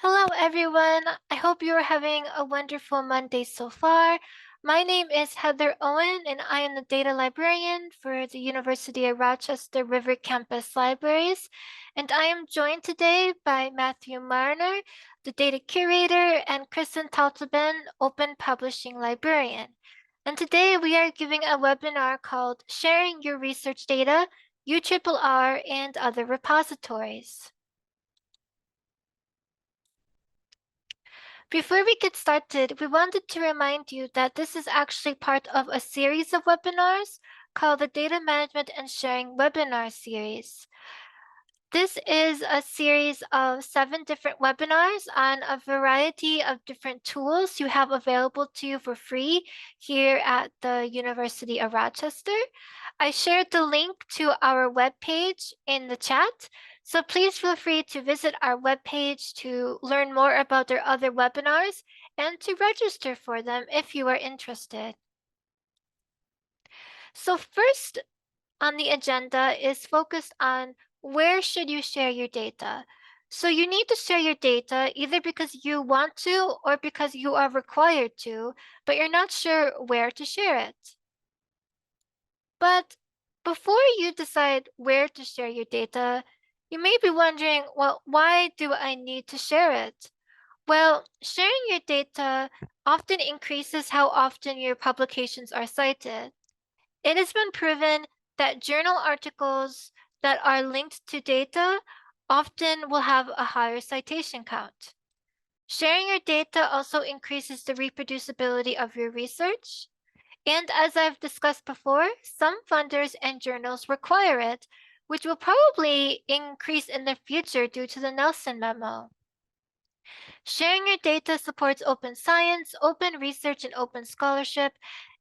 Hello, everyone. I hope you're having a wonderful Monday so far. My name is Heather Owen, and I am the data librarian for the University of Rochester River Campus Libraries. And I am joined today by Matthew Marner, the data curator, and Kristen Totleben, open publishing librarian. And today we are giving a webinar called Sharing Your Research Data, URRR, and Other Repositories. Before we get started, we wanted to remind you that this is actually part of a series of webinars called the Data Management and Sharing Webinar Series. This is a series of 7 different webinars on a variety of different tools you have available to you for free here at the University of Rochester. I shared the link to our webpage in the chat, so please feel free to visit our webpage to learn more about their other webinars and to register for them if you are interested. So first on the agenda is focused on where should you share your data. So you need to share your data either because you want to or because you are required to, but you're not sure where to share it. But before you decide where to share your data, you may be wondering, well, why do I need to share it? Well, sharing your data often increases how often your publications are cited. It has been proven that journal articles that are linked to data often will have a higher citation count. Sharing your data also increases the reproducibility of your research. And as I've discussed before, some funders and journals require it, which will probably increase in the future due to the Nelson Memo. Sharing your data supports open science, open research, and open scholarship.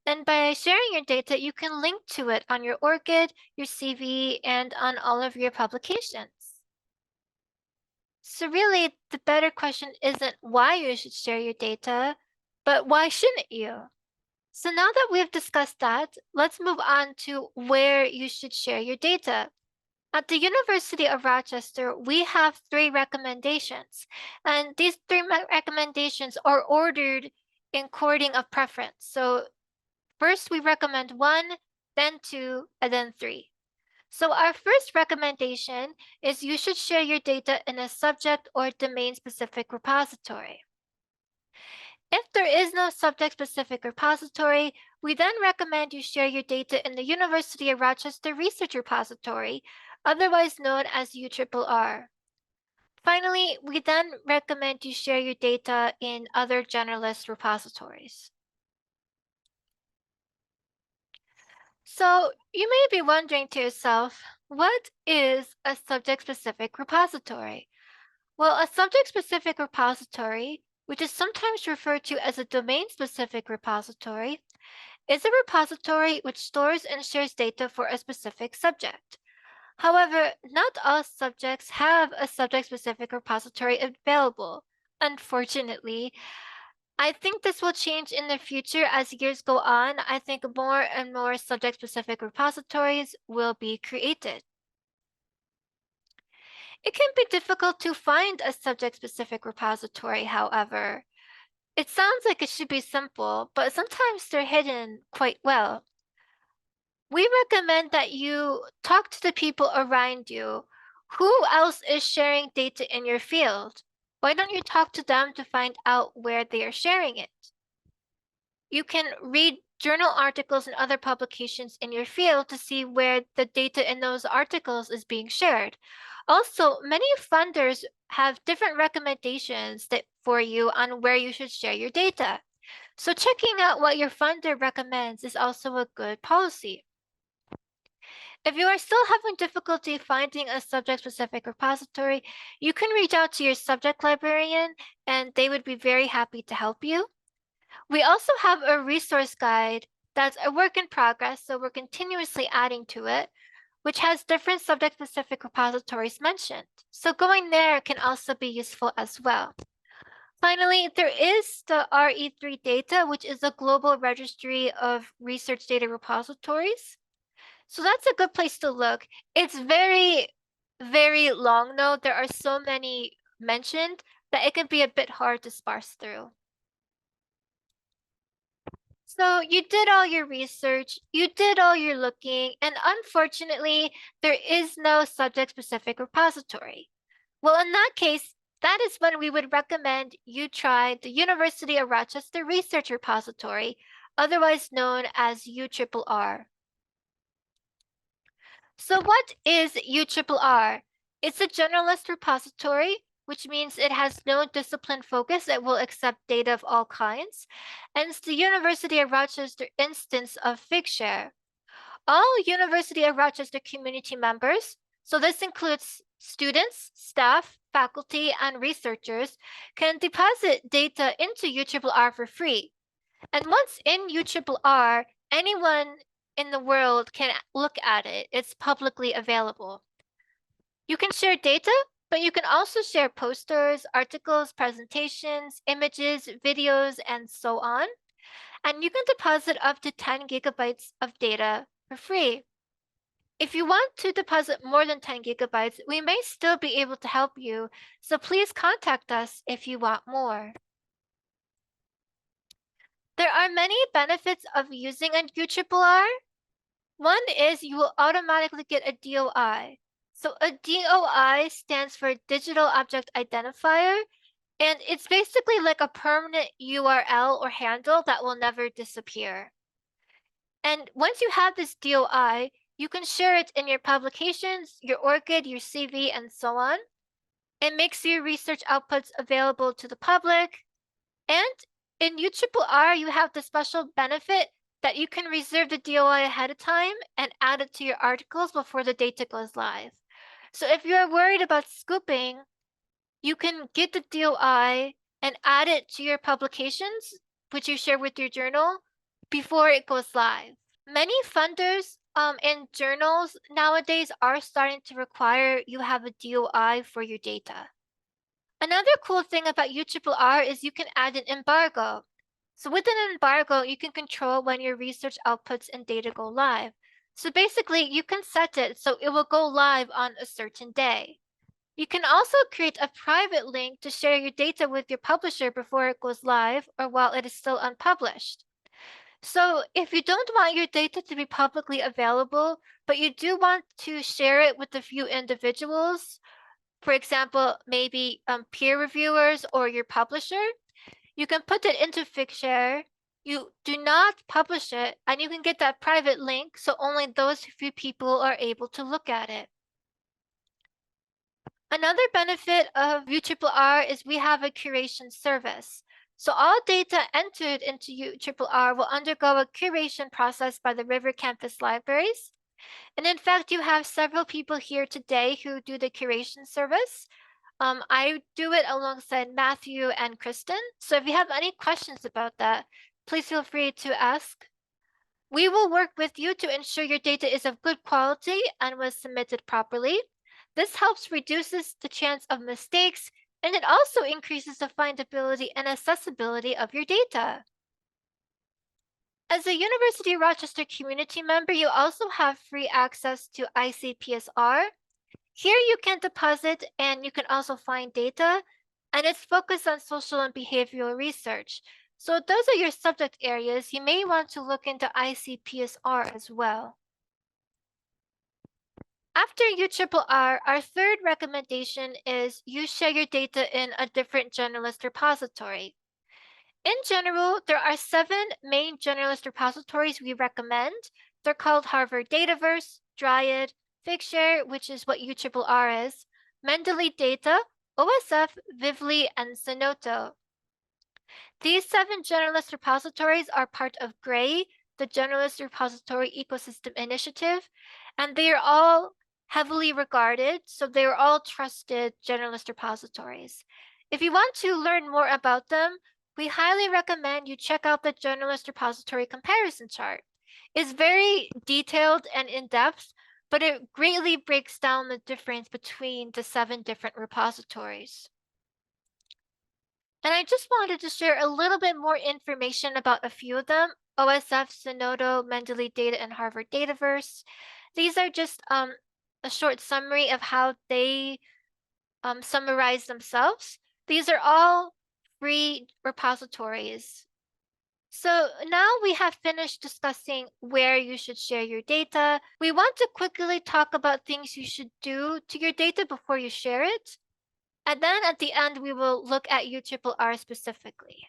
And by sharing your data, you can link to it on your ORCID, your CV, and on all of your publications. So really, the better question isn't why you should share your data, but why shouldn't you? So now that we've discussed that, let's move on to where you should share your data. At the University of Rochester, we have 3 recommendations, and these 3 recommendations are ordered in according of preference. So first we recommend 1, then 2, and then 3. So our first recommendation is you should share your data in a subject or domain-specific repository. If there is no subject-specific repository, we then recommend you share your data in the University of Rochester Research Repository, otherwise known as URRR. Finally, we then recommend you share your data in other generalist repositories. So you may be wondering to yourself, what is a subject-specific repository? Well, a subject-specific repository, which is sometimes referred to as a domain-specific repository, is a repository which stores and shares data for a specific subject. However, not all subjects have a subject-specific repository available, unfortunately. I think this will change in the future as years go on. I think more and more subject-specific repositories will be created. It can be difficult to find a subject-specific repository, however. It sounds like it should be simple, but sometimes they're hidden quite well. We recommend that you talk to the people around you. Who else is sharing data in your field? Why don't you talk to them to find out where they are sharing it? You can read journal articles and other publications in your field to see where the data in those articles is being shared. Also, many funders have different recommendations for you on where you should share your data. So checking out what your funder recommends is also a good policy. If you are still having difficulty finding a subject-specific repository, you can reach out to your subject librarian and they would be very happy to help you. We also have a resource guide that's a work in progress, so we're continuously adding to it, which has different subject-specific repositories mentioned. So going there can also be useful as well. Finally, there is the RE3 data, which is a global registry of research data repositories. So that's a good place to look. It's very, very long though. There are so many mentioned, that it can be a bit hard to sparse through. So you did all your research, you did all your looking, and unfortunately, there is no subject-specific repository. Well, in that case, that is when we would recommend you try the University of Rochester Research Repository, otherwise known as URRR. So what is URRR? It's a generalist repository, which means it has no discipline focus. It will accept data of all kinds. And it's the University of Rochester instance of Figshare. All University of Rochester community members, so this includes students, staff, faculty, and researchers, can deposit data into URRR for free. And once in URRR, anyone in the world can look at it. It's publicly available. You can share data, but you can also share posters, articles, presentations, images, videos, and so on. And you can deposit up to 10 gigabytes of data for free. If you want to deposit more than 10 gigabytes, we may still be able to help you, so please contact us if you want more. There are many benefits of using a URRR. One is you will automatically get a DOI. So a DOI stands for Digital Object Identifier, and it's basically like a permanent URL or handle that will never disappear. And once you have this DOI, you can share it in your publications, your ORCID, your CV, and so on. It makes your research outputs available to the public. And in URRR, you have the special benefit that you can reserve the DOI ahead of time and add it to your articles before the data goes live. So if you're worried about scooping, you can get the DOI and add it to your publications, which you share with your journal, before it goes live. Many funders and journals nowadays are starting to require you have a DOI for your data. Another cool thing about URRR is you can add an embargo. So with an embargo, you can control when your research outputs and data go live. So basically, you can set it so it will go live on a certain day. You can also create a private link to share your data with your publisher before it goes live or while it is still unpublished. So if you don't want your data to be publicly available, but you do want to share it with a few individuals, for example, maybe peer reviewers or your publisher, you can put it into Figshare. You do not publish it, and you can get that private link so only those few people are able to look at it. Another benefit of URRR is we have a curation service. So all data entered into URRR will undergo a curation process by the River Campus Libraries. And in fact, you have several people here today who do the curation service. I do it alongside Matthew and Kristen. So if you have any questions about that, please feel free to ask. We will work with you to ensure your data is of good quality and was submitted properly. This helps reduces the chance of mistakes, and it also increases the findability and accessibility of your data. As a University of Rochester community member, you also have free access to ICPSR. Here you can deposit and you can also find data, and it's focused on social and behavioral research. So those are your subject areas. You may want to look into ICPSR as well. After URRR, our third recommendation is you share your data in a different generalist repository. In general, there are 7 main generalist repositories we recommend. They're called Harvard Dataverse, Dryad, Figshare, which is what URRR is, Mendeley Data, OSF, Vivly, and Zenodo. These 7 generalist repositories are part of GRAY, the Generalist Repository Ecosystem Initiative, and they are all heavily regarded, so they are all trusted generalist repositories. If you want to learn more about them, we highly recommend you check out the Generalist Repository Comparison Chart. It's very detailed and in-depth, but it greatly breaks down the difference between the 7 different repositories. And I just wanted to share a little bit more information about a few of them: OSF, Zenodo, Mendeley Data, and Harvard Dataverse. These are just a short summary of how they summarize themselves. These are all free repositories. So now we have finished discussing where you should share your data. We want to quickly talk about things you should do to your data before you share it. And then at the end, we will look at URRR specifically.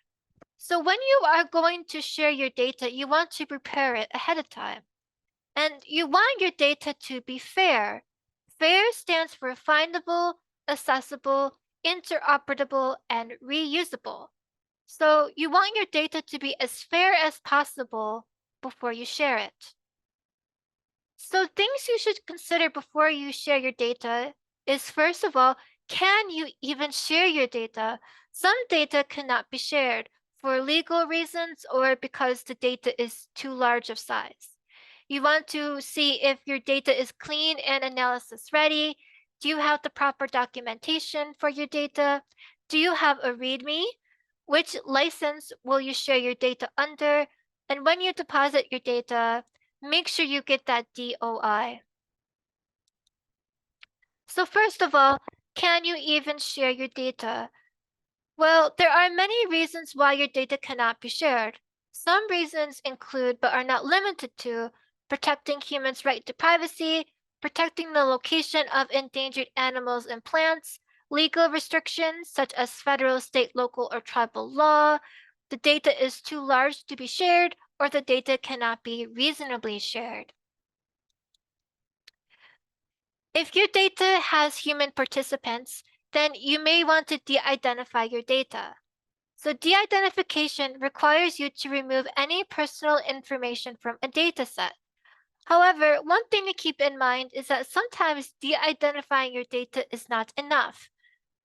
So when you are going to share your data, you want to prepare it ahead of time. And you want your data to be fair. FAIR stands for findable, accessible, interoperable, and reusable. So you want your data to be as fair as possible before you share it. So things you should consider before you share your data is, first of all, can you even share your data? Some data cannot be shared for legal reasons or because the data is too large of size. You want to see if your data is clean and analysis ready. Do you have the proper documentation for your data? Do you have a README? Which license will you share your data under? And when you deposit your data, make sure you get that DOI. So first of all, can you even share your data? Well, there are many reasons why your data cannot be shared. Some reasons include, but are not limited to, protecting humans' right to privacy, protecting the location of endangered animals and plants, legal restrictions such as federal, state, local, or tribal law, the data is too large to be shared, or the data cannot be reasonably shared. If your data has human participants, then you may want to de-identify your data. So de-identification requires you to remove any personal information from a dataset. However, one thing to keep in mind is that sometimes de-identifying your data is not enough.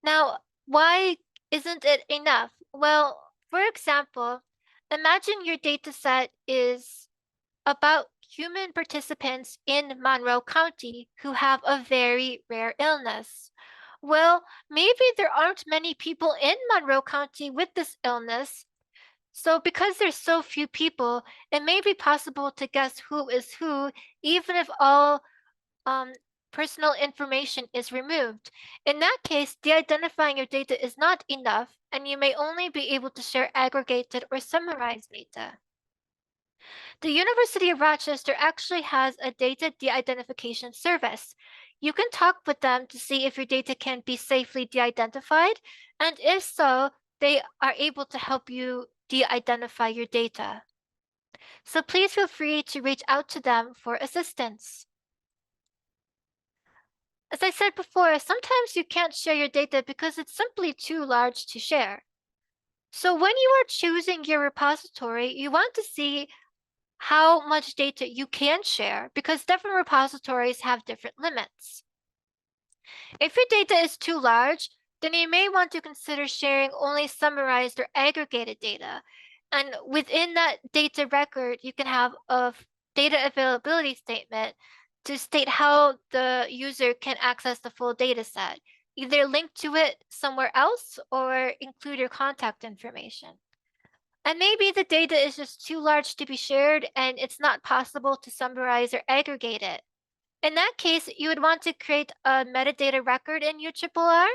Now, why isn't it enough? Well, for example, imagine your dataset is about human participants in Monroe County who have a very rare illness. Well, maybe there aren't many people in Monroe County with this illness. So because there's so few people, it may be possible to guess who is who, even if all personal information is removed. In that case, de-identifying your data is not enough, and you may only be able to share aggregated or summarized data. The University of Rochester actually has a data de-identification service. You can talk with them to see if your data can be safely de-identified, and if so, they are able to help you de-identify your data. So please feel free to reach out to them for assistance. As I said before, sometimes you can't share your data because it's simply too large to share. So when you are choosing your repository, you want to see how much data you can share because different repositories have different limits. If your data is too large, then you may want to consider sharing only summarized or aggregated data. And within that data record, you can have a data availability statement to state how the user can access the full data set. Either link to it somewhere else or include your contact information. And maybe the data is just too large to be shared and it's not possible to summarize or aggregate it. In that case, you would want to create a metadata record in URRR.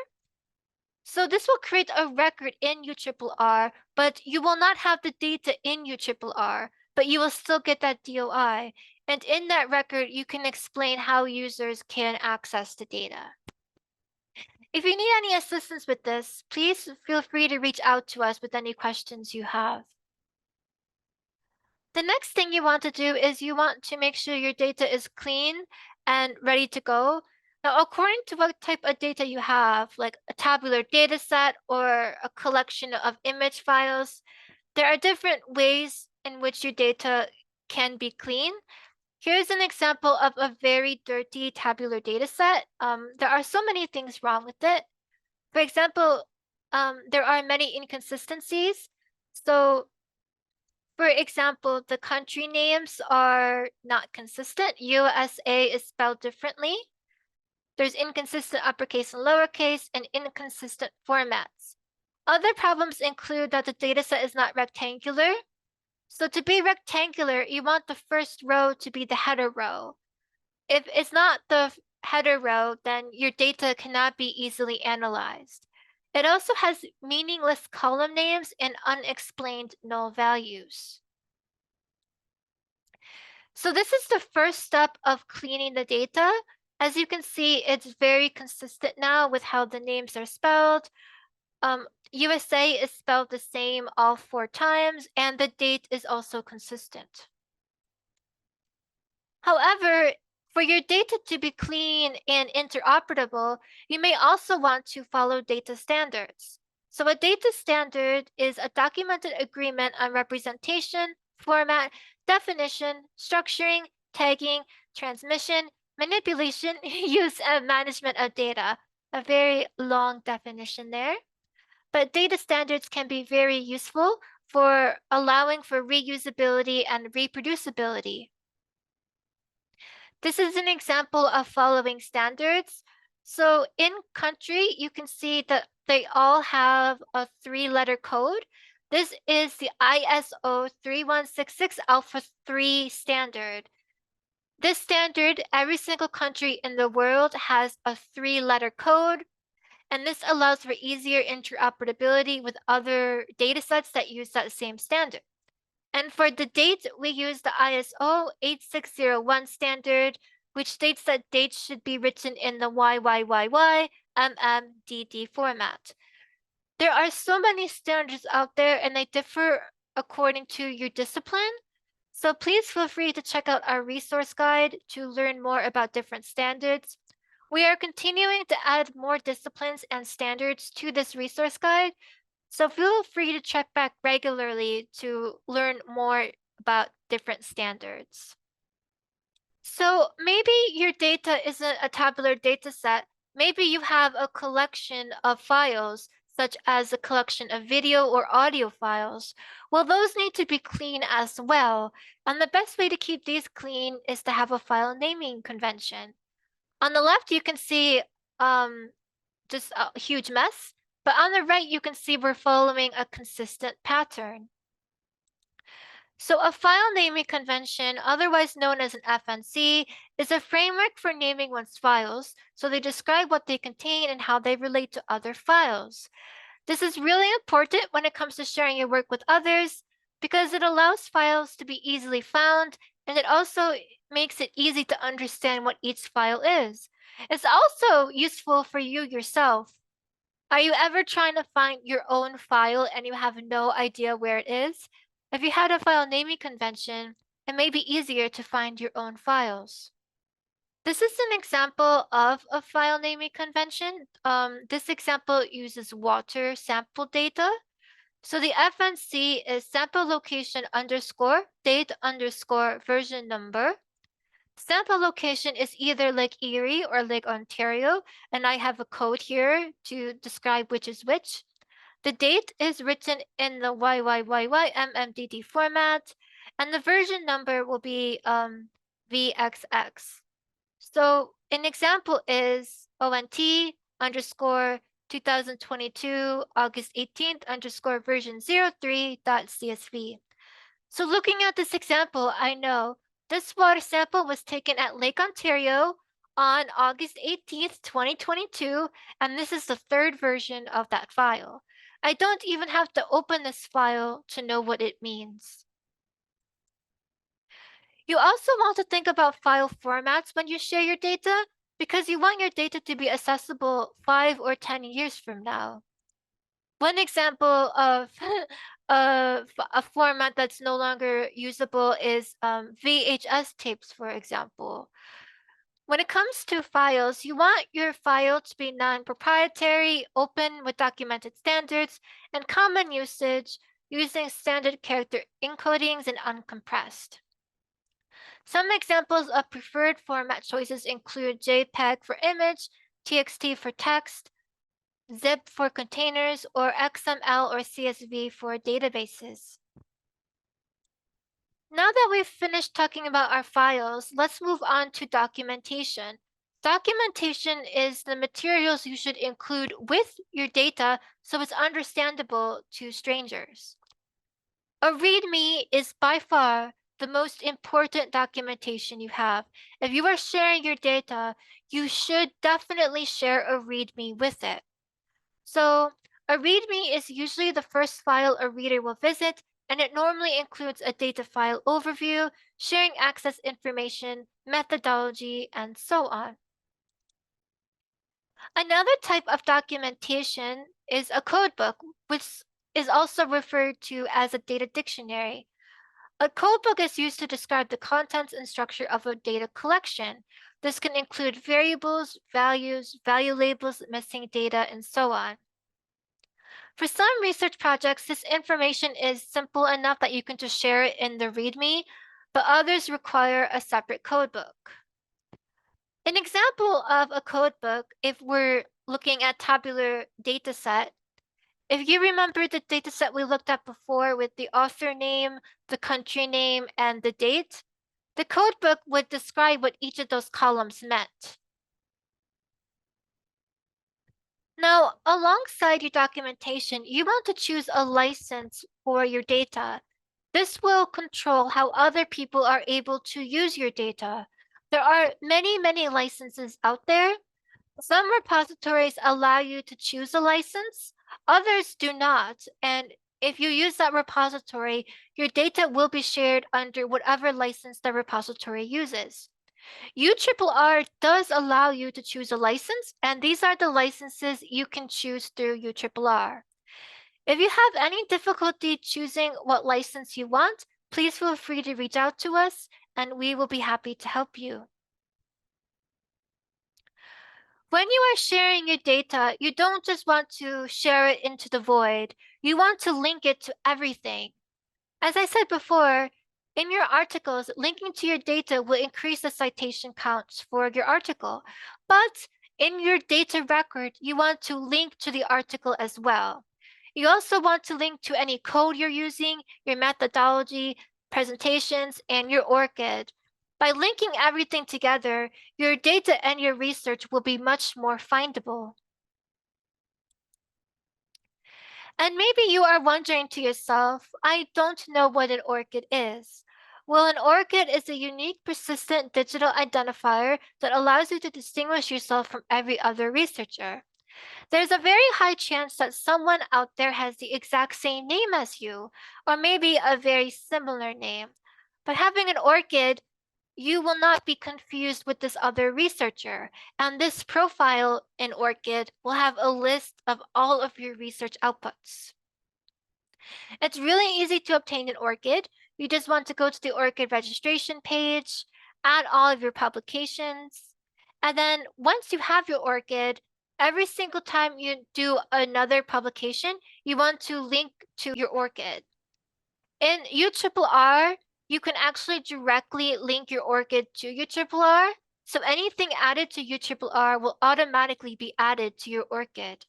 So this will create a record in URRR, but you will not have the data in URRR, but you will still get that DOI. And in that record, you can explain how users can access the data. If you need any assistance with this, please feel free to reach out to us with any questions you have. The next thing you want to do is you want to make sure your data is clean and ready to go. Now, according to what type of data you have, like a tabular data set or a collection of image files, there are different ways in which your data can be clean. Here's an example of a very dirty tabular data set. There are so many things wrong with it. For example, there are many inconsistencies. So for example, the country names are not consistent. USA is spelled differently. There's inconsistent uppercase and lowercase and inconsistent formats. Other problems include that the dataset is not rectangular. So to be rectangular, you want the first row to be the header row. If it's not the header row, then your data cannot be easily analyzed. It also has meaningless column names and unexplained null values. So this is the first step of cleaning the data. As you can see, it's very consistent now with how the names are spelled. USA is spelled the same all 4 times, and the date is also consistent. However, for your data to be clean and interoperable, you may also want to follow data standards. So a data standard is a documented agreement on representation, format, definition, structuring, tagging, transmission, manipulation, use, and management of data. A very long definition there. But data standards can be very useful for allowing for reusability and reproducibility. This is an example of following standards. So in country, you can see that they all have a 3-letter code. This is the ISO 3166 Alpha 3 standard. This standard, every single country in the world has a 3-letter code, and this allows for easier interoperability with other datasets that use that same standard. And for the date, we use the ISO 8601 standard, which states that dates should be written in the YYYY MMDD format. There are so many standards out there and they differ according to your discipline. So please feel free to check out our resource guide to learn more about different standards. We are continuing to add more disciplines and standards to this resource guide, so feel free to check back regularly to learn more about different standards. So maybe your data isn't a tabular data set. Maybe you have a collection of files, such as a collection of video or audio files. Well, those need to be clean as well. And the best way to keep these clean is to have a file naming convention. On the left, you can see just a huge mess. But on the right, you can see we're following a consistent pattern. So a file naming convention, otherwise known as an FNC, is a framework for naming one's files. So they describe what they contain and how they relate to other files. This is really important when it comes to sharing your work with others because it allows files to be easily found, and it also makes it easy to understand what each file is. It's also useful for you yourself. Are you ever trying to find your own file and you have no idea where it is? If you had a file naming convention, it may be easier to find your own files. This is an example of a file naming convention. This example uses water sample data. So the FNC is sample location underscore date underscore version number. Sample location is either Lake Erie or Lake Ontario, and I have a code here to describe which is which. The date is written in the YYYY MMDD format, and the version number will be VXX. So an example is ONT underscore 2022 August 18th underscore version 03.csv. So looking at this example, I know this water sample was taken at Lake Ontario on August 18th, 2022, and this is the 3rd version of that file. I don't even have to open this file to know what it means. You also want to think about file formats when you share your data because you want your data to be accessible 5 or 10 years from now. One example of a format that's no longer usable is VHS tapes, for example. When it comes to files, you want your file to be non-proprietary, open with documented standards, and common usage using standard character encodings and uncompressed. Some examples of preferred format choices include JPEG for image, TXT for text, zip for containers, or XML or CSV for databases. Now that we've finished talking about our files, let's move on to documentation. Documentation is the materials you should include with your data so it's understandable to strangers. A README is by far the most important documentation you have. If you are sharing your data, you should definitely share a README with it. So A README is usually the first file a reader will visit, and it normally includes a data file overview, sharing access information, methodology, and so on. Another type of documentation is a codebook, which is also referred to as a data dictionary. A codebook is used to describe the contents and structure of a data collection. This can include variables, values, value labels, missing data, and so on. For some research projects, this information is simple enough that you can just share it in the README, but others require a separate codebook. An example of a codebook, if we're looking at tabular dataset, if you remember the dataset we looked at before with the author name, the country name, and the date, the codebook would describe what each of those columns meant. Now, alongside your documentation, you want to choose a license for your data. This will control how other people are able to use your data. There are many licenses out there. Some repositories allow you to choose a license, others do not. And if you use that repository, your data will be shared under whatever license the repository uses. URRR does allow you to choose a license, and these are the licenses you can choose through URRR. If you have any difficulty choosing what license you want, please feel free to reach out to us, and we will be happy to help you. When you are sharing your data, you don't just want to share it into the void. You want to link it to everything. As I said before, in your articles, linking to your data will increase the citation counts for your article. But in your data record, you want to link to the article as well. You also want to link to any code you're using, your methodology, presentations, and your ORCID. By linking everything together, your data and your research will be much more findable. And maybe you are wondering to yourself, I don't know what an ORCID is. Well, an ORCID is a unique persistent digital identifier that allows you to distinguish yourself from every other researcher. There's a very high chance that someone out there has the exact same name as you, or maybe a very similar name. By having an ORCID, you will not be confused with this other researcher, and this profile in ORCID will have a list of all of your research outputs. It's really easy to obtain an ORCID. You just want to go to the ORCID registration page, add all of your publications, and then once you have your ORCID, every single time you do another publication, you want to link to your ORCID. In URRR, you can actually directly link your ORCID to URRR, so anything added to URRR will automatically be added to your ORCID.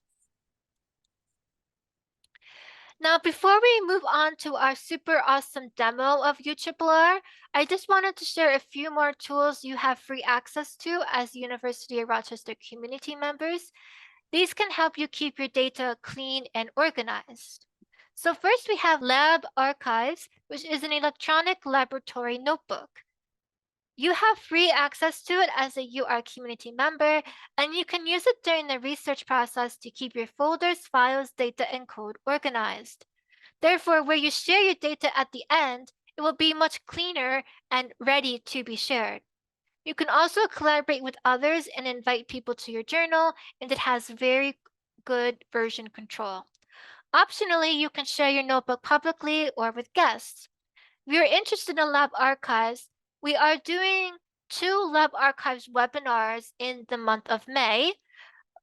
Now, before we move on to our super awesome demo of URRR, I just wanted to share a few more tools you have free access to as University of Rochester community members. These can help you keep your data clean and organized. So first we have Lab Archives, which is an electronic laboratory notebook. You have free access to it as a UR community member, and you can use it during the research process to keep your folders, files, data, and code organized. Therefore, where you share your data at the end, it will be much cleaner and ready to be shared. You can also collaborate with others and invite people to your journal, and it has very good version control. Optionally, you can share your notebook publicly or with guests. If you're interested in Lab Archives, we are doing 2 Lab Archives webinars in the month of May.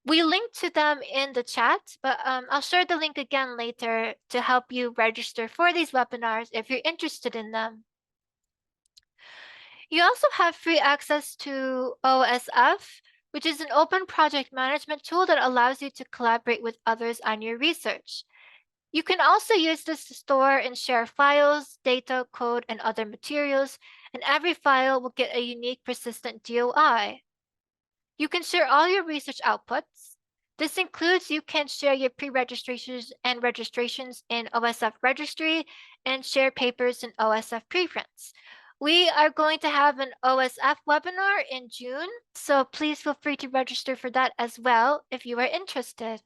We linked to them in the chat, but I'll share the link again later to help you register for these webinars if you're interested in them. You also have free access to OSF, which is an open project management tool that allows you to collaborate with others on your research. You can also use this to store and share files, data, code, and other materials, and every file will get a unique persistent DOI. You can share all your research outputs. This includes you can share your pre-registrations and registrations in OSF registry and share papers in OSF preprints. We are going to have an OSF webinar in June, so please feel free to register for that as well if you are interested.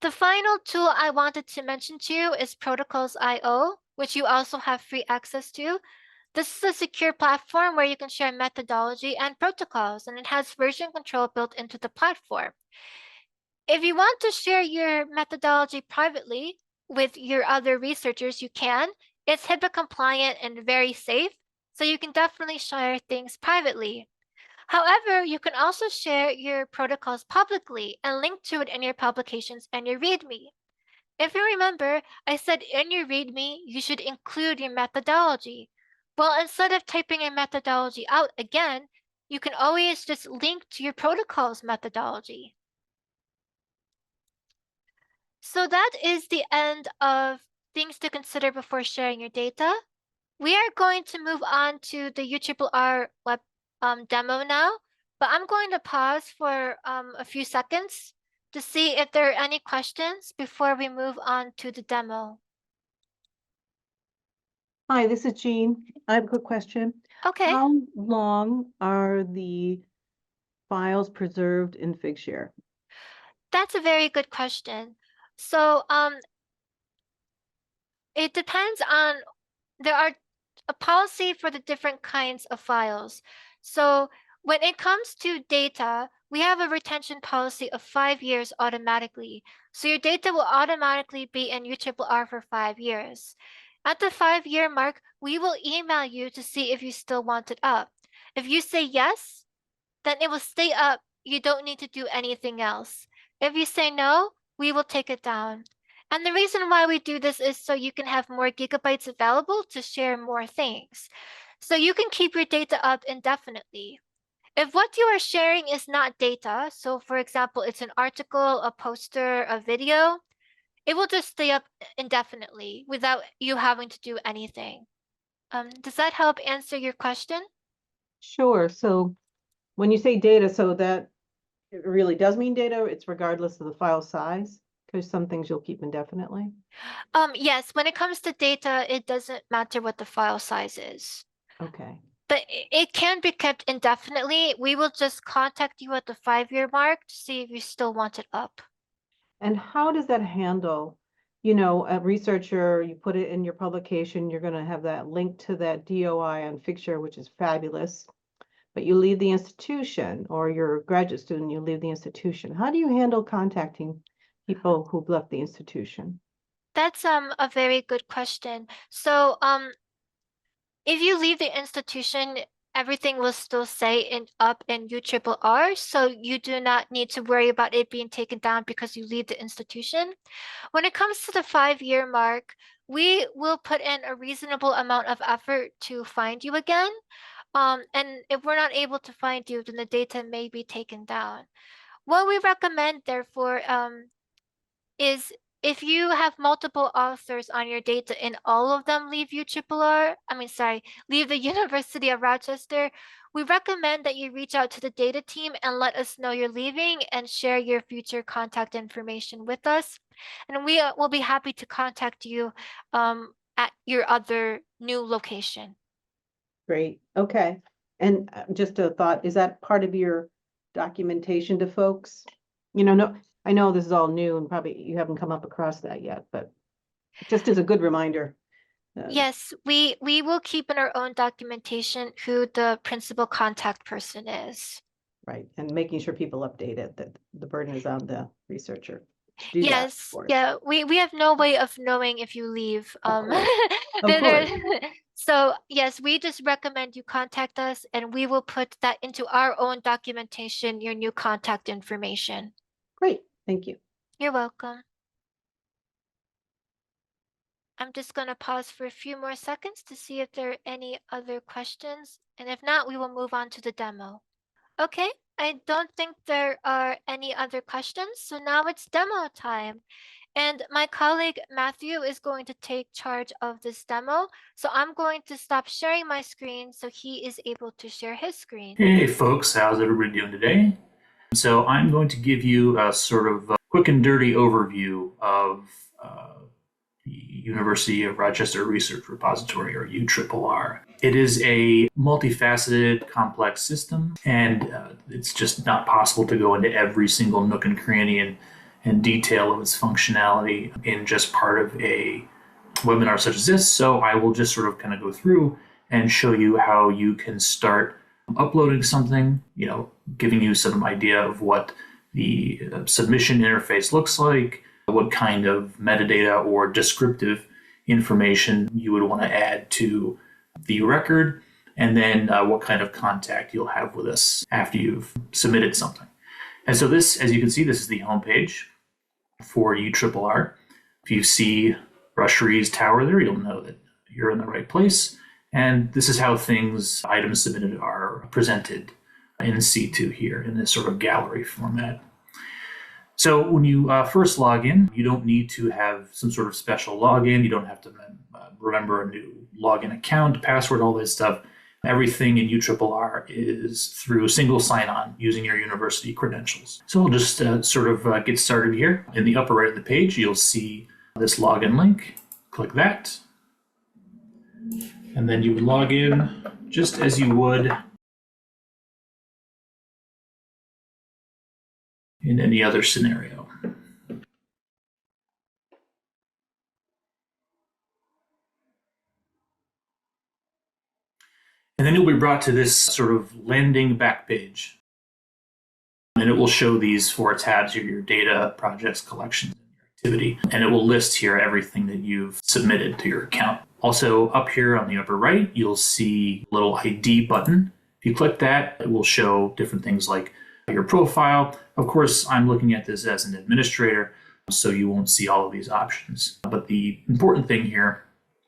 The final tool I wanted to mention to you is Protocols.io, which you also have free access to. This is a secure platform where you can share methodology and protocols, and it has version control built into the platform. If you want to share your methodology privately with your other researchers, you can. It's HIPAA compliant and very safe, so you can definitely share things privately. However, you can also share your protocols publicly and link to it in your publications and your README. If you remember, I said in your README, you should include your methodology. Well, instead of typing your methodology out again, you can always just link to your protocols methodology. So that is the end of things to consider before sharing your data. We are going to move on to the URRR web demo now, but I'm going to pause for a few seconds to see if there are any questions before we move on to the demo. Hi, this is Jean. I have a quick question. Okay. How long are the files preserved in Figshare? That's a very good question. So it depends on, there are a policy for the different kinds of files. So when it comes to data, we have a retention policy of 5 years automatically. So your data will automatically be in URRR for 5 years. At the 5-year mark, we will email you to see if you still want it up. If you say yes, then it will stay up. You don't need to do anything else. If you say no, we will take it down. And the reason why we do this is so you can have more gigabytes available to share more things. So you can keep your data up indefinitely. If what you are sharing is not data, so for example, it's an article, a poster, a video, it will just stay up indefinitely without you having to do anything. Does that help answer your question? Sure. So when you say data, so that it really does mean data, it's regardless of the file size, because some things you'll keep indefinitely. Yes, when it comes to data, it doesn't matter what the file size is. Okay. But it can be kept indefinitely. We will just contact you at the 5-year mark to see if you still want it up. And how does that handle, you know, a researcher, you put it in your publication, you're going to have that link to that DOI on Figshare, which is fabulous, but you leave the institution, or you're a graduate student, you leave the institution. How do you handle contacting people who've left the institution? That's a very good question. So if you leave the institution, everything will still say up in URRR, so you do not need to worry about it being taken down because you leave the institution. When it comes to the 5-year mark, we will put in a reasonable amount of effort to find you again. And if we're not able to find you, then the data may be taken down. What we recommend, therefore, is if you have multiple authors on your data and all of them leave leave the University of Rochester, we recommend that you reach out to the data team and let us know you're leaving and share your future contact information with us. And we will be happy to contact you at your other new location. Great. Okay. And just a thought, is that part of your documentation to folks? You know, no, I know this is all new and probably you haven't come up across that yet, but just as a good reminder. Yes, we will keep in our own documentation who the principal contact person is. Right. And making sure people update it, that the burden is on the researcher to do that, of Yes, course. yeah, we have no way of knowing if you leave. Of course. Of course. So yes, we just recommend you contact us and we will put that into our own documentation, your new contact information. Great. Thank you. You're welcome. I'm just gonna pause for a few more seconds to see if there are any other questions, and if not, we will move on to the demo. Okay, I don't think there are any other questions, so now it's demo time. And my colleague Matthew is going to take charge of this demo. So I'm going to stop sharing my screen so he is able to share his screen. Hey folks, how's everybody doing today? So I'm going to give you a sort of quick and dirty overview of the University of Rochester Research Repository, or URRR. It is a multifaceted, complex system, and it's just not possible to go into every single nook and cranny and and detail of its functionality in just part of a webinar such as this. So I will just sort of kind of go through and show you how you can start uploading something, giving you some idea of what the submission interface looks like, what kind of metadata or descriptive information you would want to add to the record, and then what kind of contact you'll have with us after you've submitted something. And so this, as you can see, this is the homepage for URRR. If you see Rushery's tower there, you'll know that you're in the right place. And this is how items submitted are presented in C2 here in this sort of gallery format. So when you first log in, you don't need to have some sort of special login. You don't have to remember a new login account, password, all this stuff. Everything in URRR is through single sign-on using your university credentials. So we'll just sort of get started here. In the upper right of the page, you'll see this login link. Click that. And then you would log in just as you would in any other scenario. And then you'll be brought to this sort of landing back page. And it will show these 4 tabs here, your data, projects, collections, and your activity. And it will list here everything that you've submitted to your account. Also up here on the upper right, you'll see a little ID button. If you click that, it will show different things like your profile. Of course, I'm looking at this as an administrator, so you won't see all of these options. But the important thing here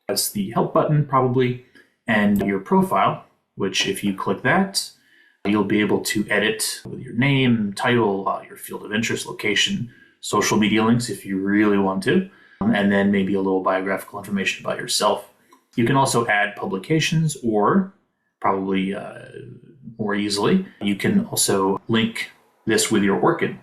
is the help button probably, and your profile, which if you click that, you'll be able to edit with your name, title, your field of interest, location, social media links if you really want to, and then maybe a little biographical information about yourself. You can also add publications, or probably more easily, you can also link this with your ORCID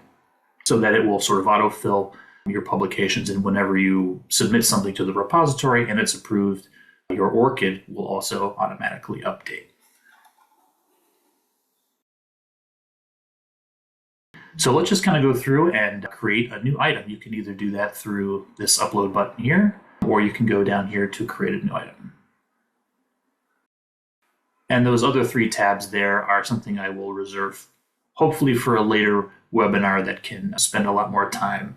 so that it will sort of autofill your publications, and whenever you submit something to the repository and it's approved, your ORCID will also automatically update. So let's just kind of go through and create a new item. You can either do that through this upload button here, or you can go down here to create a new item. And those other 3 tabs there are something I will reserve hopefully for a later webinar that can spend a lot more time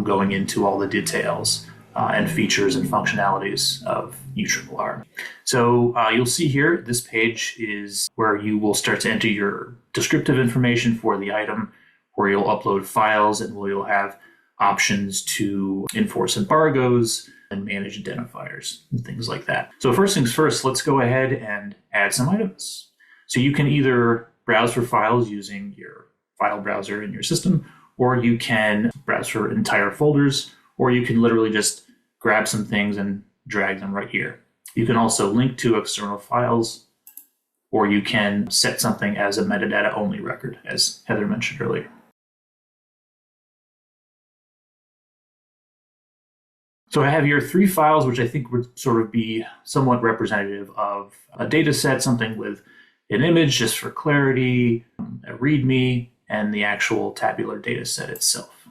going into all the details and features and functionalities of URRR. So you'll see here, this page is where you will start to enter your descriptive information for the item, where you'll upload files, and where you'll have options to enforce embargoes and manage identifiers and things like that. So first things first, let's go ahead and add some items. So you can either browse for files using your file browser in your system, or you can browse for entire folders, or you can literally just grab some things and drag them right here. You can also link to external files, or you can set something as a metadata only record, as Heather mentioned earlier. So I have here 3 files, which I think would sort of be somewhat representative of a data set, something with an image just for clarity, a README, and the actual tabular data set itself.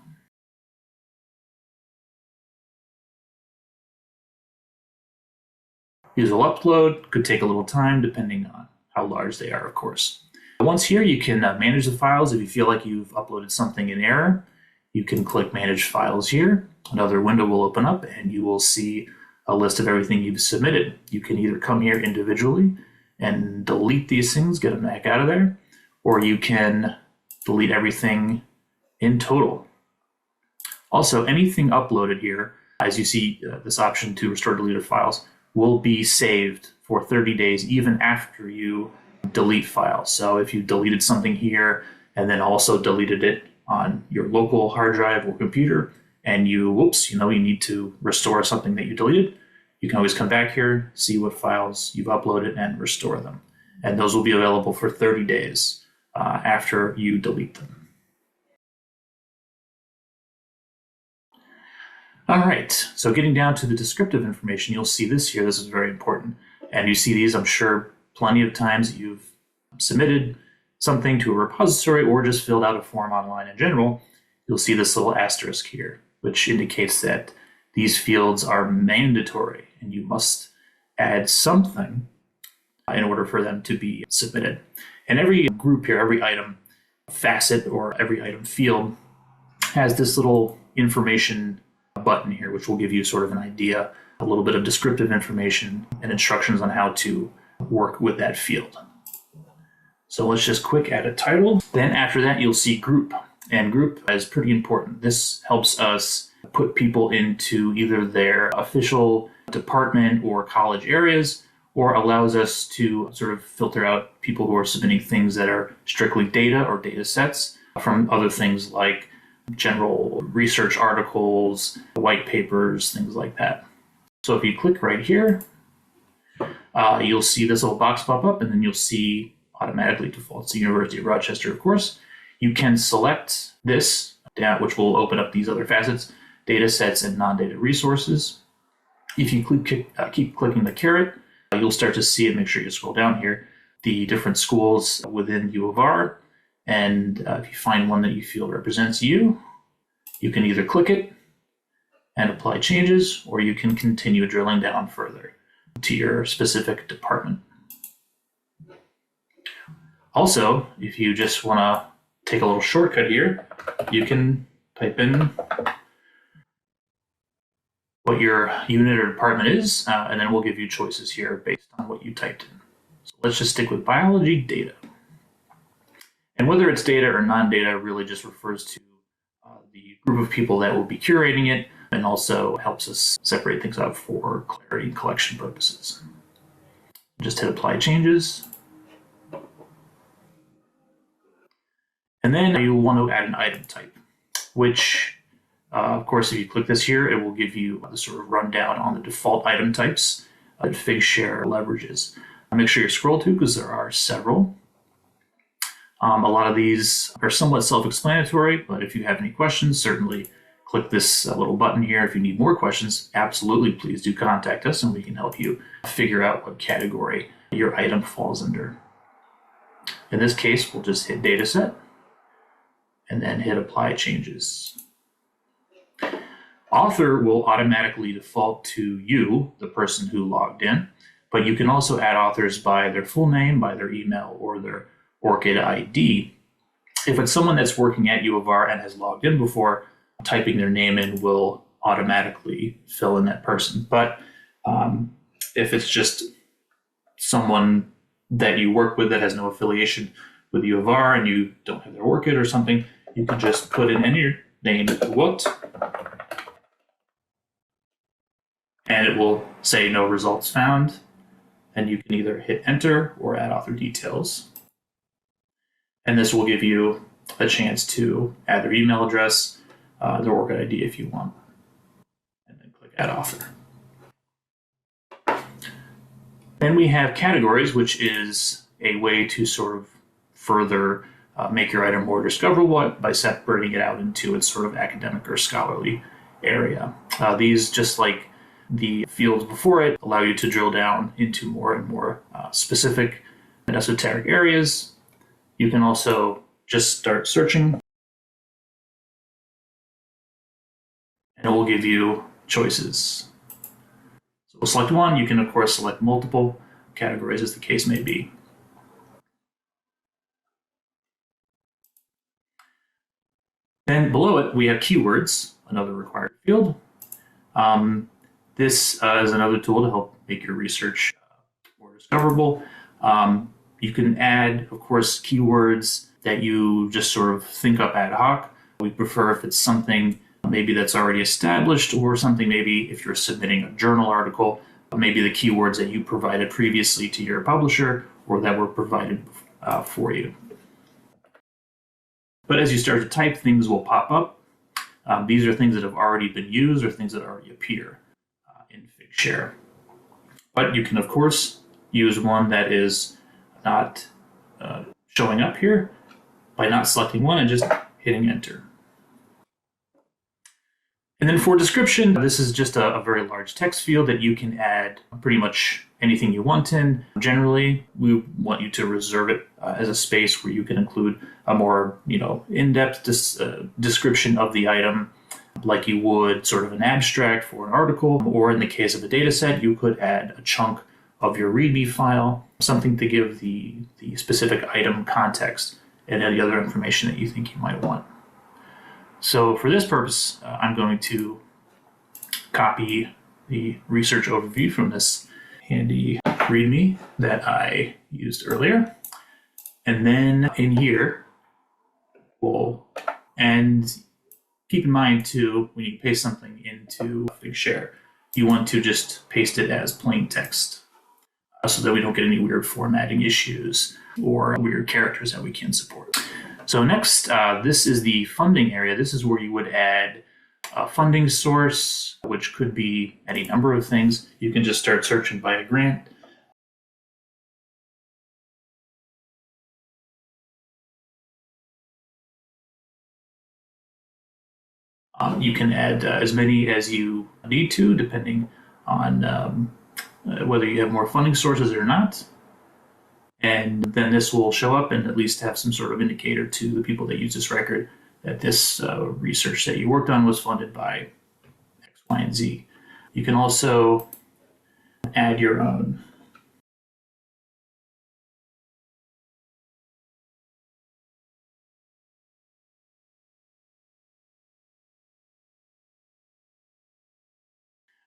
These will upload, could take a little time depending on how large they are, of course. Once here, you can manage the files. If you feel like you've uploaded something in error, you can click Manage Files here. Another window will open up and you will see a list of everything you've submitted. You can either come here individually and delete these things, get them back out of there, or you can delete everything in total. Also, anything uploaded here, as you see this option to restore deleted files, will be saved for 30 days even after you delete files. So if you deleted something here and then also deleted it on your local hard drive or computer, and you need to restore something that you deleted, you can always come back here, see what files you've uploaded, and restore them. And those will be available for 30 days after you delete them. All right, so getting down to the descriptive information, you'll see this here. This is very important. And you see these, I'm sure, plenty of times that you've submitted something to a repository or just filled out a form online in general. you'll see this little asterisk here, which indicates that these fields are mandatory and you must add something in order for them to be submitted. And every group here, every item facet or every item field has this little information button here, which will give you sort of an idea, a little bit of descriptive information and instructions on how to work with that field. So let's just quick add a title. Then after that, you'll see group, and group is pretty important. This helps us put people into either their official department or college areas, or allows us to sort of filter out people who are submitting things that are strictly data or data sets from other things like general research articles, white papers, things like that. So if you click right here, you'll see this little box pop up, and then you'll see automatically defaults to University of Rochester, of course. You can select this, which will open up these other facets, data sets and non-data resources. If you keep clicking the caret, you'll start to see it. Make sure you scroll down here, the different schools within U of R. And if you find one that you feel represents you, you can either click it and apply changes, or you can continue drilling down further to your specific department. Also, if you just want to take a little shortcut here, you can type in what your unit or department is, and then we'll give you choices here based on what you typed in. So let's just stick with biology data. And whether it's data or non-data really just refers to the group of people that will be curating it, and also helps us separate things out for clarity and collection purposes. Just hit apply changes. And then you'll want to add an item type, which of course, if you click this here, it will give you the sort of rundown on the default item types that Figshare leverages. Make sure you scroll to, because there are several. A lot of these are somewhat self-explanatory, but if you have any questions, certainly click this little button here. If you need more questions, absolutely, please do contact us and we can help you figure out what category your item falls under. In this case, we'll just hit dataset and then hit apply changes. Author will automatically default to you, the person who logged in, but you can also add authors by their full name, by their email, or their ORCID ID. If it's someone that's working at U of R and has logged in before, typing their name in will automatically fill in that person. But if it's just someone that you work with that has no affiliation with U of R and you don't have their ORCID or something, you can just put in any name you want, and it will say no results found. And you can either hit enter or add author details. And this will give you a chance to add their email address, their ORCID ID if you want, and then click add author. Then we have categories, which is a way to sort of further make your item more discoverable by separating it out into its sort of academic or scholarly area. These, just like the fields before it, allow you to drill down into more and more specific and esoteric areas. You can also just start searching, and it will give you choices. So we'll select one. You can, of course, select multiple categories as the case may be. Then below it, we have keywords, another required field. This is another tool to help make your research more discoverable. You can add, of course, keywords that you just sort of think up ad hoc. We prefer if it's something maybe that's already established, or something maybe if you're submitting a journal article, maybe the keywords that you provided previously to your publisher or that were provided for you. But as you start to type, things will pop up. These are things that have already been used or things that already appear in Figshare. But you can, of course, use one that is not showing up here by not selecting one and just hitting enter. And then for description, this is just a very large text field that you can add pretty much anything you want in. Generally, we want you to reserve it as a space where you can include a more, in-depth description of the item, like you would sort of an abstract for an article, or in the case of a data set, you could add a chunk of your README file, something to give the specific item context and any other information that you think you might want. So for this purpose, I'm going to copy the research overview from this handy README that I used earlier. And then in here, and keep in mind too, when you paste something into Figshare, you want to just paste it as plain text so that we don't get any weird formatting issues or weird characters that we can't support. So next, this is the funding area. This is where you would add a funding source, which could be any number of things. You can just start searching by a grant. You can add as many as you need to, depending on whether you have more funding sources or not. And then this will show up and at least have some sort of indicator to the people that use this record that this research that you worked on was funded by X, Y, and Z. You can also add your own.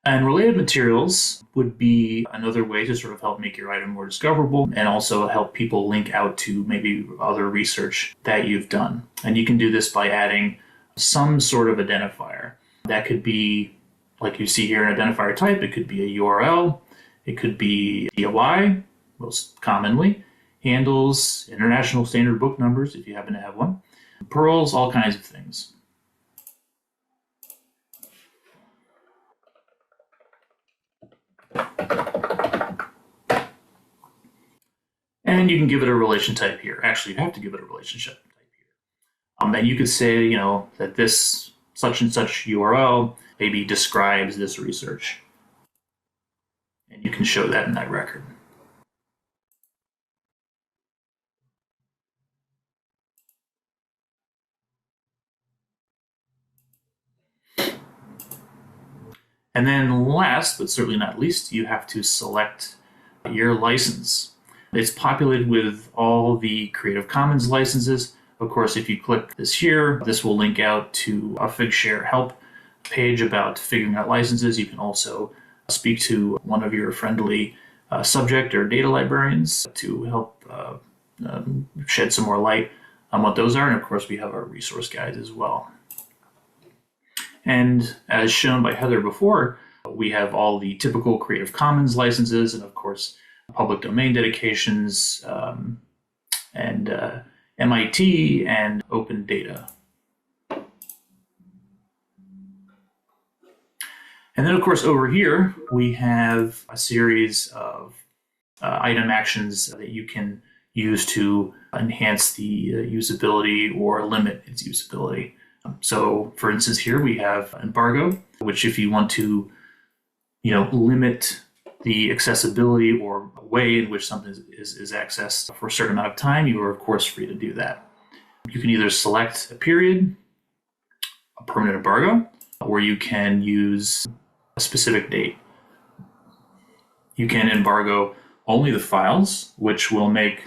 And related materials would be another way to sort of help make your item more discoverable and also help people link out to maybe other research that you've done. And you can do this by adding some sort of identifier. That could be, like you see here, an identifier type. It could be a URL. It could be DOI, most commonly. Handles, international standard book numbers, if you happen to have one. Pearls, all kinds of things. And you can give it a relation type here. Actually, you have to give it a relationship type here. And you could say, that this such and such URL maybe describes this research. And you can show that in that record. And then last, but certainly not least, you have to select your license. It's populated with all the Creative Commons licenses. Of course, if you click this here, this will link out to a Figshare help page about figuring out licenses. You can also speak to one of your friendly subject or data librarians to help shed some more light on what those are. And of course, we have our resource guides as well. And as shown by Heather before, we have all the typical Creative Commons licenses and of course, public domain dedications, and MIT and open data. And then of course over here, we have a series of item actions that you can use to enhance the usability or limit its usability. So for instance, here we have embargo, which if you want to, limit the accessibility or way in which something is accessed for a certain amount of time, you are of course free to do that. You can either select a period, a permanent embargo, or you can use a specific date. You can embargo only the files, which will make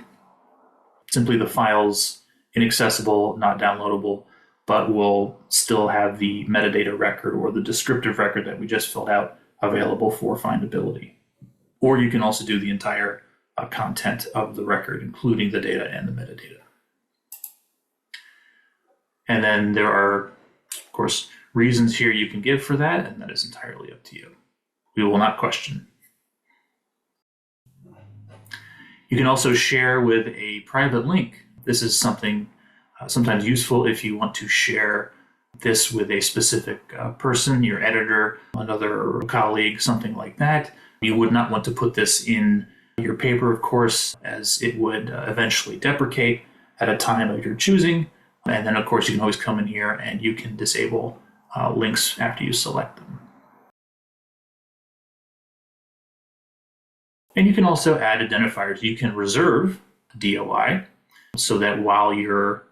simply the files inaccessible, not downloadable, but will still have the metadata record or the descriptive record that we just filled out available for findability. Or you can also do the entire content of the record, including the data and the metadata. And then there are, of course, reasons here you can give for that, and that is entirely up to you. We will not question. You can also share with a private link. This is something sometimes useful if you want to share this with a specific person, your editor, another colleague, something like that. You would not want to put this in your paper, of course, as it would eventually deprecate at a time of your choosing. And then, of course, you can always come in here and you can disable links after you select them. And you can also add identifiers. You can reserve DOI so that while you're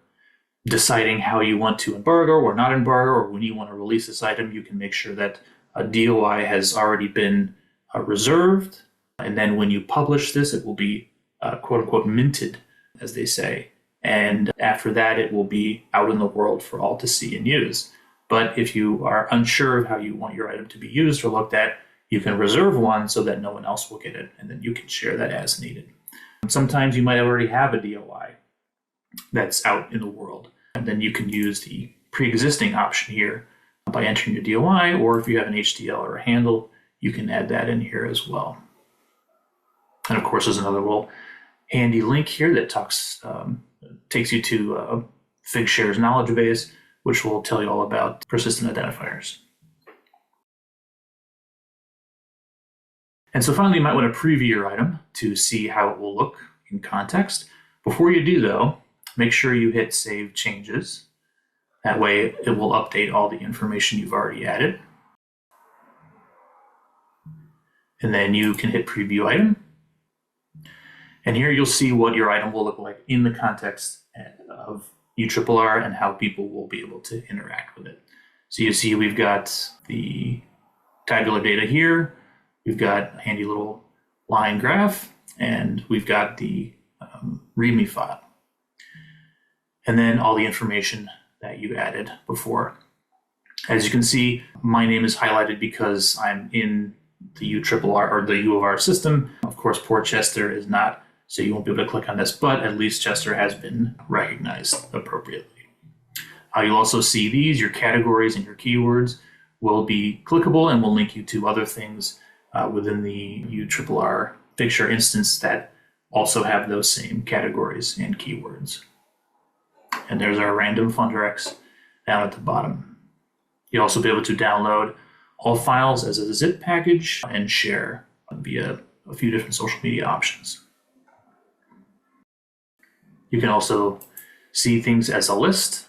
deciding how you want to embargo or not embargo, or when you want to release this item, you can make sure that a DOI has already been reserved. And then when you publish this, it will be quote unquote minted, as they say. And after that, it will be out in the world for all to see and use. But if you are unsure of how you want your item to be used or looked at, you can reserve one so that no one else will get it, and then you can share that as needed. Sometimes you might already have a DOI that's out in the world, and then you can use the pre-existing option here by entering your DOI, or if you have an HTL or a handle, you can add that in here as well. And of course, there's another little handy link here that takes you to Figshare's knowledge base, which will tell you all about persistent identifiers. And so finally, you might want to preview your item to see how it will look in context. Before you do, though, make sure you hit Save Changes. That way, it will update all the information you've already added. And then you can hit Preview Item. And here you'll see what your item will look like in the context of URRR and how people will be able to interact with it. So you see we've got the tabular data here. We've got a handy little line graph, and we've got the README file. And then all the information that you added before. As you can see, my name is highlighted because I'm in the URRR or the U of R system. Of course, poor Chester is not, so you won't be able to click on this, but at least Chester has been recognized appropriately. You'll also see these, your categories and your keywords will be clickable and will link you to other things within the URRR Figshare instance that also have those same categories and keywords. And there's our random fundirex down at the bottom. You'll also be able to download all files as a zip package and share via a few different social media options. You can also see things as a list.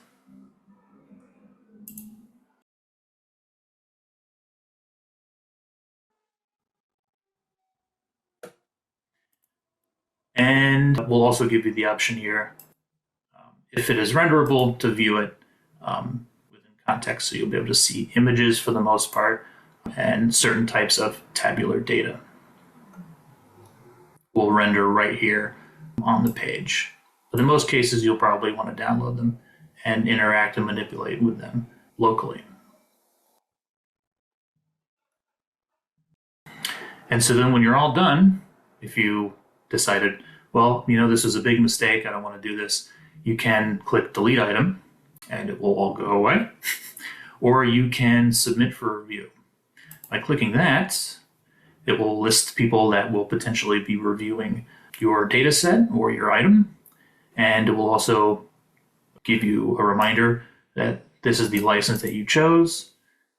And we'll also give you the option here, if it is renderable, to view it within context. So you'll be able to see images for the most part and certain types of tabular data will render right here on the page. But in most cases, you'll probably want to download them and interact and manipulate with them locally. And so then when you're all done, if you decided, well, this is a big mistake, I don't want to do this, you can click Delete Item and it will all go away. Or you can submit for review. By clicking that, it will list people that will potentially be reviewing your data set or your item. And it will also give you a reminder that this is the license that you chose.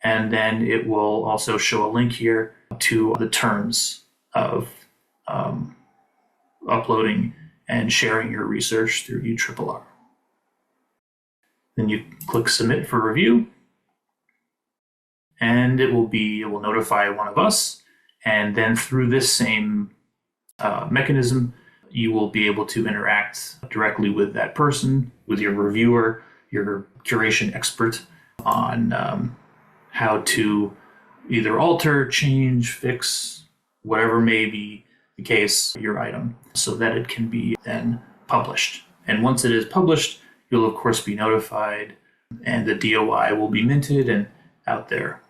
And then it will also show a link here to the terms of uploading and sharing your research through URRR. Then you click Submit for review, and it will notify one of us. And then through this same mechanism, you will be able to interact directly with that person, with your reviewer, your curation expert on how to either alter, change, fix, whatever may be the case, your item, so that it can be then published. And once it is published, you'll of course be notified and the DOI will be minted and out there.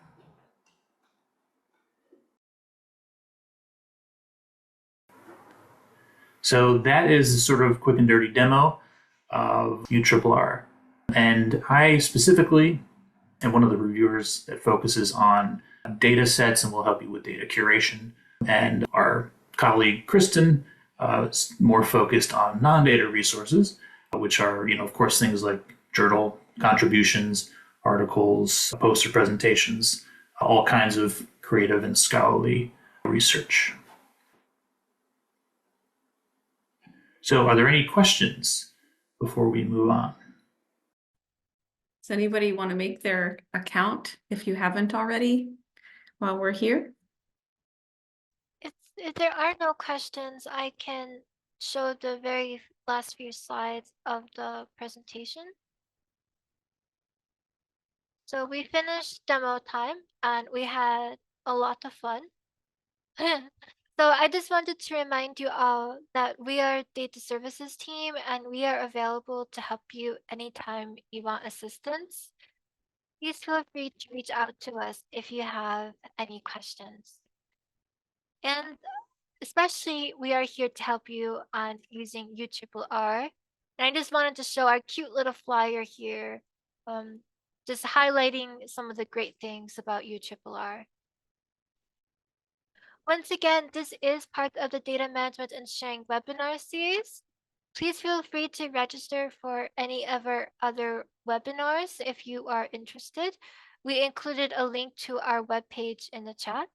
So that is a sort of quick and dirty demo of URRR. And I specifically am one of the reviewers that focuses on data sets and will help you with data curation. And our colleague Kristen is more focused on non-data resources, which are, of course, things like journal contributions, articles, poster presentations, all kinds of creative and scholarly research. So are there any questions before we move on? Does anybody want to make their account if you haven't already while we're here? If there are no questions, I can show the very last few slides of the presentation. So we finished demo time and we had a lot of fun. So I just wanted to remind you all that we are data services team and we are available to help you anytime you want assistance. Please feel free to reach out to us if you have any questions. And especially we are here to help you on using URRR. And I just wanted to show our cute little flyer here, just highlighting some of the great things about URRR. Once again, this is part of the Data Management and Sharing webinar series. Please feel free to register for any of our other webinars if you are interested. We included a link to our webpage in the chat.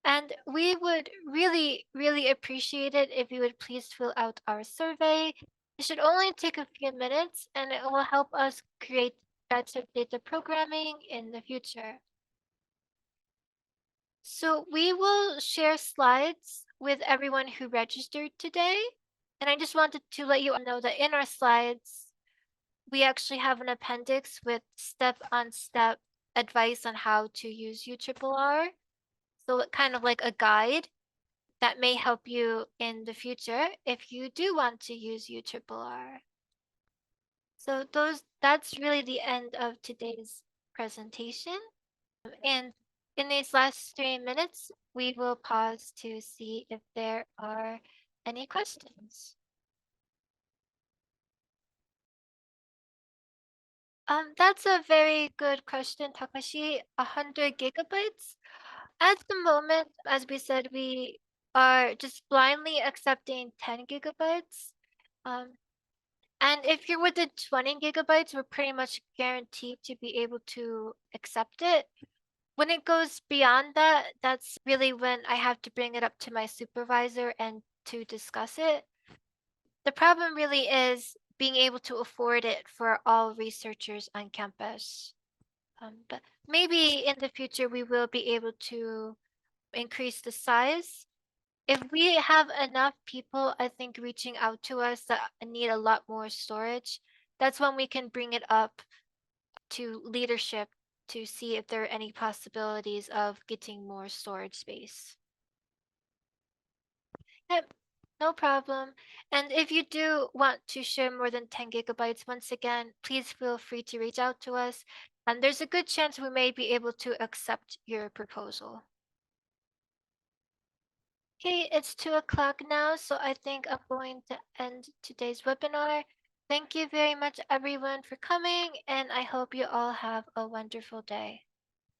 And we would really, really appreciate it if you would please fill out our survey. It should only take a few minutes and it will help us create better data programming in the future. So we will share slides with everyone who registered today. And I just wanted to let you all know that in our slides, we actually have an appendix with step-on-step advice on how to use URRR. So kind of like a guide that may help you in the future if you do want to use URRR. So that's really the end of today's presentation. And in these last 3 minutes, we will pause to see if there are any questions. That's a very good question, Takashi. 100 gigabytes? At the moment, as we said, we are just blindly accepting 10 gigabytes. And if you're within 20 gigabytes, we're pretty much guaranteed to be able to accept it. When it goes beyond that, that's really when I have to bring it up to my supervisor and to discuss it. The problem really is being able to afford it for all researchers on campus. But maybe in the future, we will be able to increase the size. If we have enough people, I think reaching out to us that need a lot more storage, that's when we can bring it up to leadership to see if there are any possibilities of getting more storage space. Yep, no problem. And if you do want to share more than 10 gigabytes, once again, please feel free to reach out to us. And there's a good chance we may be able to accept your proposal. Okay, it's 2 o'clock now, so I think I'm going to end today's webinar. Thank you very much, everyone, for coming, and I hope you all have a wonderful day.